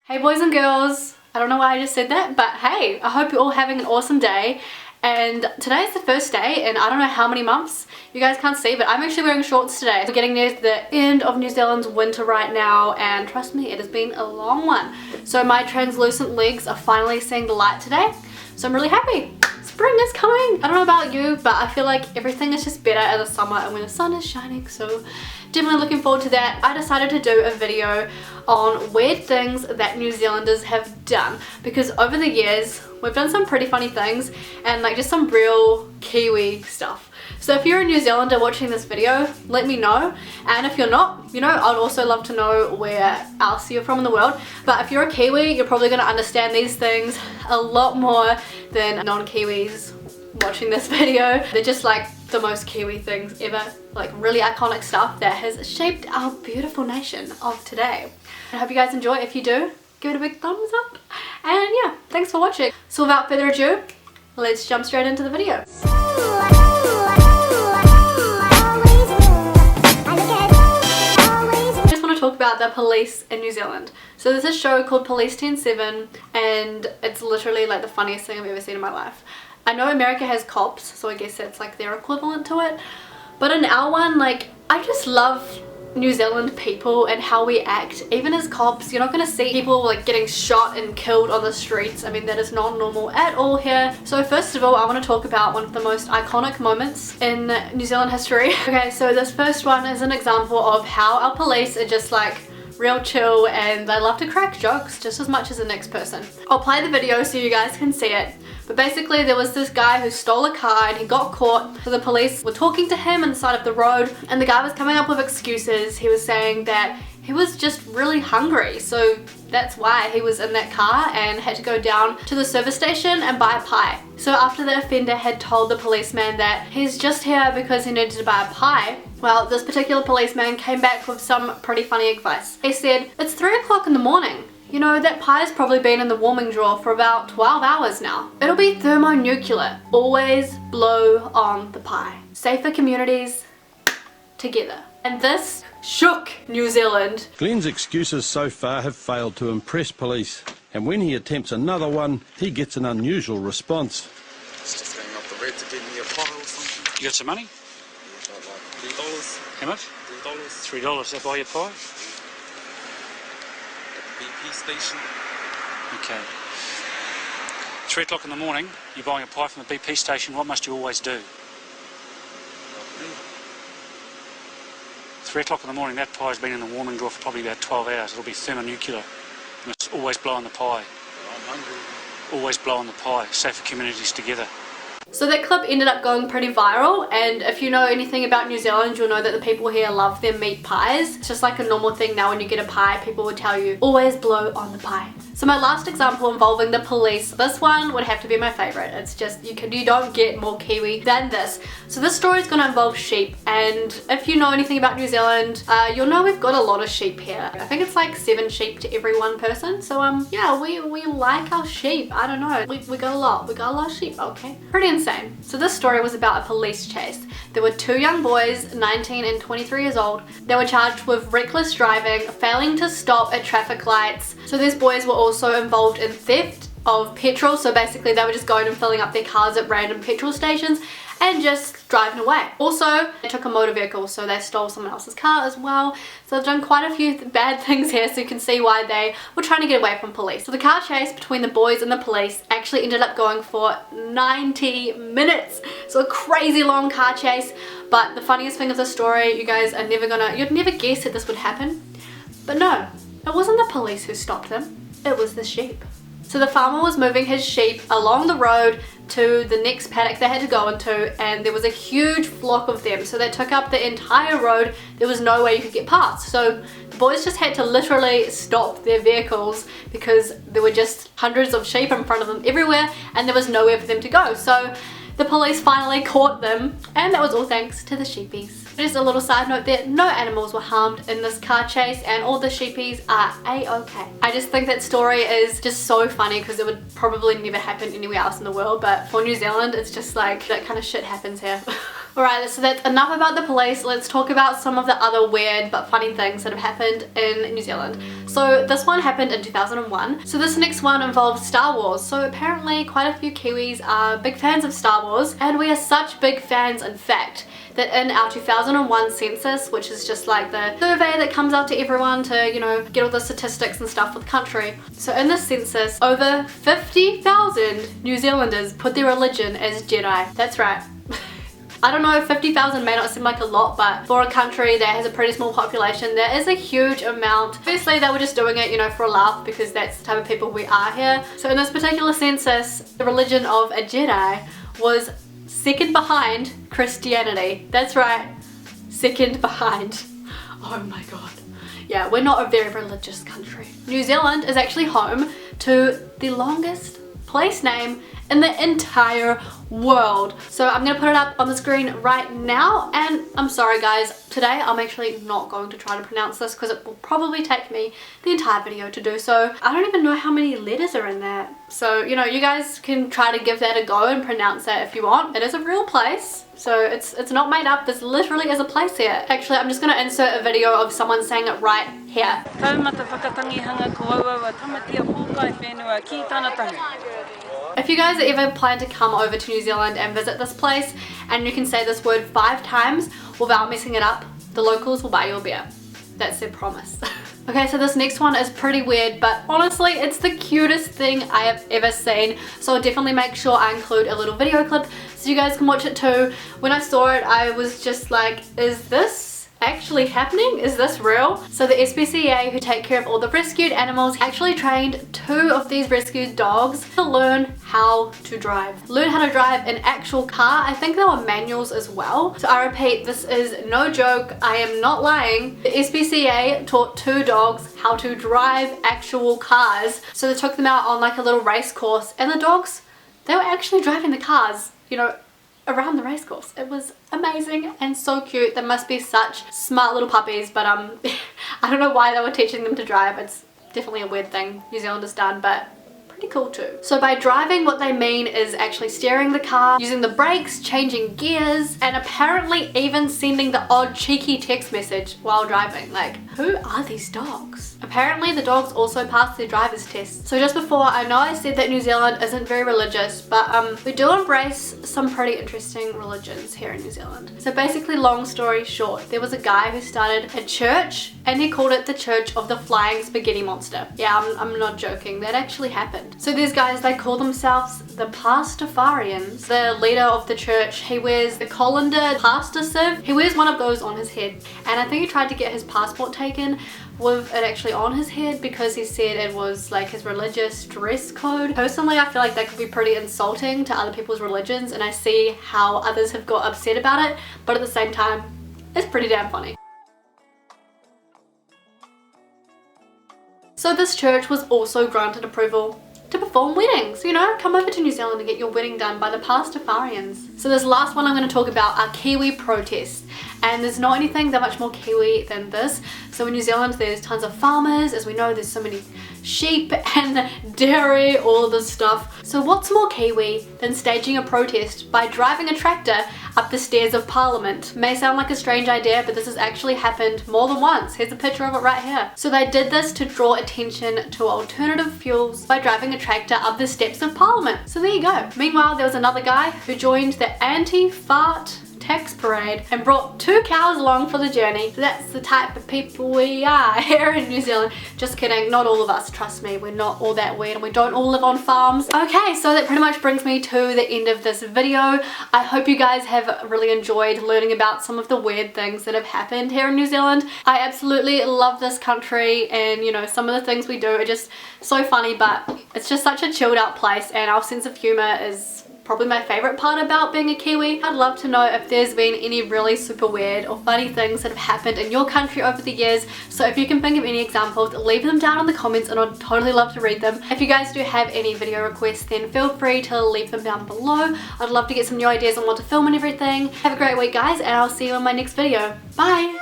Hey boys and girls, I don't know why I just said that, but hey, I hope you're all having an awesome day. And today is the first day in I don't know how many months. You guys can't see, but I'm actually wearing shorts today. We're getting near the end of New Zealand's winter right now, and trust me, it has been a long one. So my translucent legs are finally seeing the light today, so I'm really happy. Spring is coming. I don't know about you, but I feel like everything is just better in the summer and when the sun is shining, so definitely looking forward to that. I decided to do a video on weird things that New Zealanders have done, because over the years we've done some pretty funny things and like just some real Kiwi stuff. So if you're a New Zealander watching this video, let me know, and if you're not, you know, I'd also love to know where else you're from in the world. But if you're a Kiwi, you're probably going to understand these things a lot more than non-Kiwis watching this video. They're just like the most Kiwi things ever, like really iconic stuff that has shaped our beautiful nation of today. I hope you guys enjoy. If you do, give it a big thumbs up, and yeah, thanks for watching. So without further ado, let's jump straight into the video. Talk about the police in New Zealand. So there's a show called Police 10-7 and it's literally like the funniest thing I've ever seen in my life. I know America has cops, so I guess that's like their equivalent to it, but in our one, like, I just love New Zealand people and how we act. Even as cops, you're not going to see people like getting shot and killed on the streets. I mean, that is not normal at all here. So first of all, I want to talk about one of the most iconic moments in New Zealand history. Okay, so this first one is an example of how our police are just like real chill and they love to crack jokes just as much as the next person. I'll play the video so you guys can see it. But basically there was this guy who stole a car and he got caught. So the police were talking to him on the side of the road and the guy was coming up with excuses. He was saying that he was just really hungry, so that's why he was in that car and had to go down to the service station and buy a pie. So after the offender had told the policeman that he's just here because he needed to buy a pie, well, this particular policeman came back with some pretty funny advice. He said, "It's 3 o'clock in the morning. You know, that pie's probably been in the warming drawer for about 12 hours now. It'll be thermonuclear. Always blow on the pie. Safer communities together." And this shook New Zealand. Glenn's excuses so far have failed to impress police, and when he attempts another one, he gets an unusual response. It's just ringing up the road to get me a pie or something. You got some money? Yeah, like $3. How much? $3. $3. That buy your pie? BP station. Okay. 3 o'clock in the morning, you're buying a pie from the BP station. What must you always do? 3 o'clock in the morning, that pie's been in the warming drawer for probably about 12 hours. It'll be thermonuclear. You must always blow on the pie. I'm hungry. Always blow on the pie. Safer communities together. So that clip ended up going pretty viral, and if you know anything about New Zealand, you'll know that the people here love their meat pies. It's just like a normal thing now. When you get a pie, people would tell you, always blow on the pie. So my last example involving the police, this one would have to be my favorite. It's just, you don't get more Kiwi than this. So this story is going to involve sheep, and if you know anything about New Zealand, you'll know we've got a lot of sheep here. I think it's like 7 sheep to every 1 person. So yeah, we like our sheep. I don't know, we got a lot. We got a lot of sheep, okay? Pretty insane. So this story was about a police chase. There were 2 young boys, 19 and 23 years old. They were charged with reckless driving, failing to stop at traffic lights. So these boys were also involved in theft of petrol. So basically they were just going and filling up their cars at random petrol stations and just driving away. Also, they took a motor vehicle, so they stole someone else's car as well. So they've done quite a few bad things here, so you can see why they were trying to get away from police. So the car chase between the boys and the police actually ended up going for 90 minutes. So a crazy long car chase. But the funniest thing of the story, you guys are you'd never guess that this would happen. But no, it wasn't the police who stopped them, it was the sheep. So the farmer was moving his sheep along the road to the next paddock they had to go into, and there was a huge flock of them, so they took up the entire road. There was no way you could get past, so the boys just had to literally stop their vehicles because there were just hundreds of sheep in front of them everywhere and there was nowhere for them to go. So the police finally caught them, and that was all thanks to the sheepies. Just a little side note there, no animals were harmed in this car chase and all the sheepies are a-okay. I just think that story is just so funny because it would probably never happen anywhere else in the world, but for New Zealand it's just like that kind of shit happens here. Alright, so that's enough about the police. Let's talk about some of the other weird but funny things that have happened in New Zealand. So this one happened in 2001. So this next one involves Star Wars. So apparently quite a few Kiwis are big fans of Star Wars, and we are such big fans, in fact, that in our 2001 census, which is just like the survey that comes out to everyone to, you know, get all the statistics and stuff for the country. So in this census, over 50,000 New Zealanders put their religion as Jedi. That's right. I don't know, 50,000 may not seem like a lot, but for a country that has a pretty small population, that is a huge amount. Obviously, they were just doing it, you know, for a laugh, because that's the type of people we are here. So in this particular census, the religion of a Jedi was second behind Christianity. That's right, second behind. Oh my god. Yeah, we're not a very religious country. New Zealand is actually home to the longest place name in the entire world. So I'm gonna put it up on the screen right now, and I'm sorry guys, today I'm actually not going to try to pronounce this because it will probably take me the entire video to do so. I don't even know how many letters are in there. So, you know, you guys can try to give that a go and pronounce that if you want. It is a real place. So it's not made up, this literally is a place here. Actually, I'm just gonna insert a video of someone saying it right here. If you guys ever plan to come over to New Zealand and visit this place, and you can say this word 5 times without messing it up, the locals will buy you a beer. That's their promise. Okay, so this next one is pretty weird, but honestly, it's the cutest thing I have ever seen. So I'll definitely make sure I include a little video clip so you guys can watch it too. When I saw it, I was just like, is this actually happening? Is this real? So the SPCA, who take care of all the rescued animals, actually trained 2 of these rescued dogs to learn how to drive. Learn how to drive an actual car. I think there were manuals as well. So I repeat, this is no joke. I am not lying. The SPCA taught 2 dogs how to drive actual cars. So they took them out on like a little race course, and the dogs, they were actually driving the cars, you know, around the race course. It was amazing and so cute. They must be such smart little puppies, but I don't know why they were teaching them to drive. It's definitely a weird thing New Zealanders done, but pretty cool too. So by driving, what they mean is actually steering the car, using the brakes, changing gears, and apparently even sending the odd cheeky text message while driving. Like, who are these dogs? Apparently the dogs also pass their driver's test. So just before, I know I said that New Zealand isn't very religious, but we do embrace some pretty interesting religions here in New Zealand. So basically, long story short, there was a guy who started a church, and he called it the Church of the Flying Spaghetti Monster. Yeah, I'm not joking, that actually happened. So these guys, they call themselves the Pastafarians. The leader of the church, he wears the colander pastor sieve. He wears one of those on his head, and I think he tried to get his passport taken with it actually on his head because he said it was like his religious dress code. Personally, I feel like that could be pretty insulting to other people's religions, and I see how others have got upset about it, but at the same time, it's pretty damn funny. So this church was also granted approval to perform weddings. You know, come over to New Zealand and get your wedding done by the Pastafarians. So this last one I'm going to talk about are Kiwi protests. And there's not anything that much more Kiwi than this. So in New Zealand, there's tons of farmers. As we know, there's so many sheep and dairy, all of this stuff. So what's more Kiwi than staging a protest by driving a tractor up the stairs of Parliament? May sound like a strange idea, but this has actually happened more than once. Here's a picture of it right here. So they did this to draw attention to alternative fuels by driving a tractor up the steps of Parliament. So there you go. Meanwhile, there was another guy who joined the anti-fart tax parade and brought 2 cows along for the journey. That's the type of people we are here in New Zealand. Just kidding, not all of us, trust me, we're not all that weird and we don't all live on farms. Okay, so that pretty much brings me to the end of this video. I hope you guys have really enjoyed learning about some of the weird things that have happened here in New Zealand. I absolutely love this country, and you know, some of the things we do are just so funny, but it's just such a chilled out place, and our sense of humor is probably my favorite part about being a Kiwi. I'd love to know if there's been any really super weird or funny things that have happened in your country over the years. So if you can think of any examples, leave them down in the comments and I'd totally love to read them. If you guys do have any video requests, then feel free to leave them down below. I'd love to get some new ideas on what to film and everything. Have a great week guys, and I'll see you in my next video. Bye!